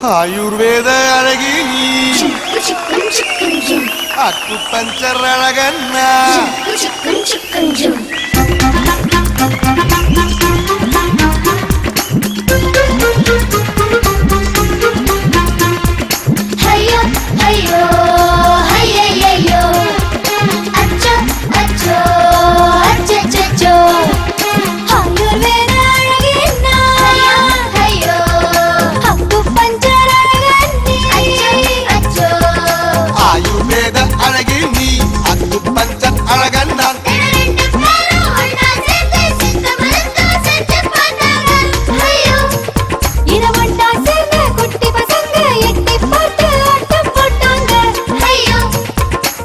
ஆயுர்வேத அழகி அக்கு பஞ்சர் அழகன்னா ஐயோ ஐயோ ஐயோ அச்சோ அச்சோ அச்சச்சோ ஆயுர்வேத அழகன்னா ஐயோ அக்கு பஞ்சர் அழகன்னி அச்சோ ஆயுர்வேத அழகி நீ அக்கு பஞ்சர் அழகன்னா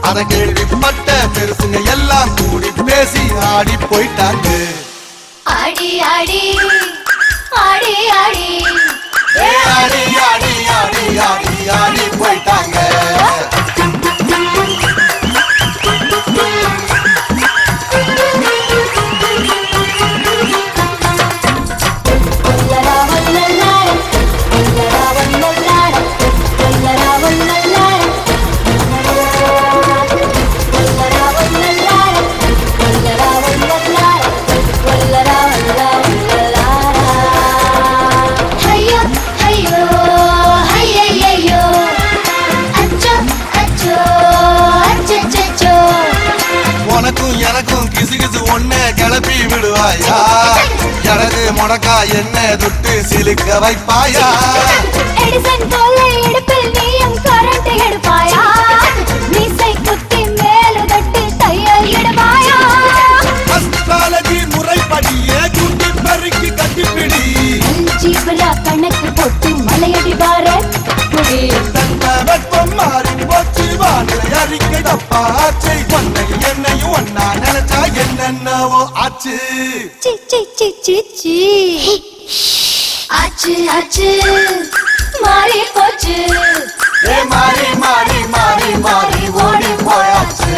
அத கேள்விப்பட்ட பெருசுங்க எல்லாம் கூடி பேசி ஆடி போயிட்டாங்க. ஆடி ஆடி ஆடி ஆடி ஆடி ஆடி ஆடி ஆடி ஆடி போயிட்டாங்க. உனக்கும் எனக்கும் கிசு கிசு ஒண்ணு கிளப்பி விடுவாயா? எனக்கு முடக்கா என்ன தொட்டு சிலுக்க வைப்பாயா? எடிசன் போல இடுப்பில் நீயும் கரண்ட் எடுப்பாயா? மீசை குத்தி மேல தொட்டு தையல் இடுவாயா? அஸ்ட்ராலஜி முறைப்படியே குட்டி பறிக்கு கட்டிப்பிடி ஜீவலா கணக்கு போட்டு மலையடி வார புடி வெப்பம் மாறி போச்சு வானிலை அறிக்கை தப்பாச்சு ஒன்னை என்னையும் ஒன்னா நினைச்சா என்னென்னவோ ஆச்சு. C C C C C ஆச்சு ஆச்சு மாறி போச்சு ஏ மாறி மாறி மாறி மாறி ஓடி போயாச்சு.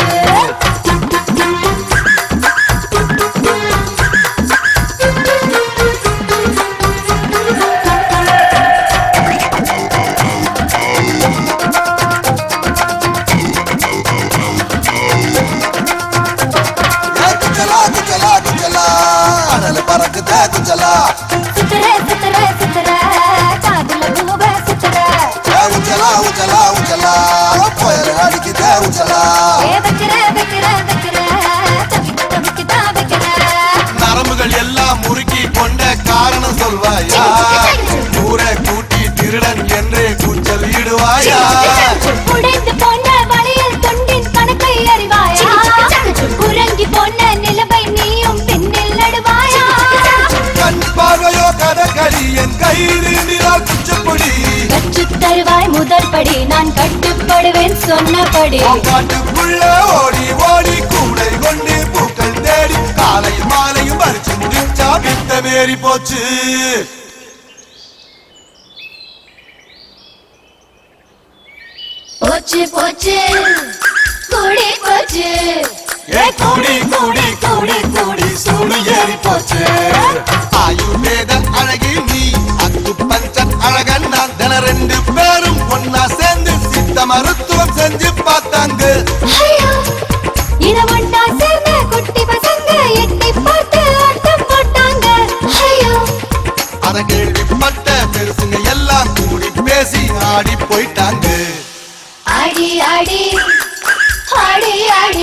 பறக்குதே குச்சலா சுத்துற சுத்துற சுத்துற காதுல பூவ சுத்துற உச்சலா உச்சலா உச்சலா புயல் அடிக்குதே உச்சலா வைக்கிற வைக்கிற வைக்கிற தவிக்க தவிக்கதா வைக்கிற நரம்புகள் எல்லாம் முறுக்கி கொண்ட காரணம் சொல்வாயா? ஊரை கூட்டி திருடன் என்றே கூச்சல் இடுவாயா? உடைந்து போன வளையல் தொண்டின் கணக்கை அறிவாயா? குரங்கி போன நிலவை நீயும் பின்னில் நடுவாயா? கண் பார்வையோ கதகளி என் கையிலிருந்தால் குச்சப்படி கற்று தருவாய் முதல் படி நான் கட்டுப்படுவேன் சொன்னபடி காட்டுக்குள்ள ஓடி ஓடி கூடை கொண்டு பூக்கள் தேடி காலையும் மாலையும் பறிச்சு முடிச்சா வித்த மேறி போச்சு. போச்சு போச்சு கூடி போச்சு ஏ கூடி கூடி கூடி கூடி சூடு ஏறி போச்சு. ஆயுர்வேத அழகி நீ அக்கு பஞ்சர் அழகன் நான் தின ரெண்டு பேரும் ஒன்னா சேர்ந்து சித்த மருத்துவம் செஞ்சு பார்த்தாங்க. ஐயோ இத ஒண்ணா சேர்ந்த குட்டி பசங்க எட்டி பார்த்து ஆட்டம் போட்டாங்க. ஐயோ அத கேள்விப்பட்ட பெருசுங்க எல்லாம் கூடி பேசி ஆடி போயிட்டாங்க. ஆடி ஆடி ஆடி ஆடி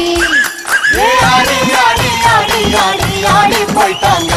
ஆடி ஆடி ஆடி ஆடி ஆடி போயிட்டாங்க.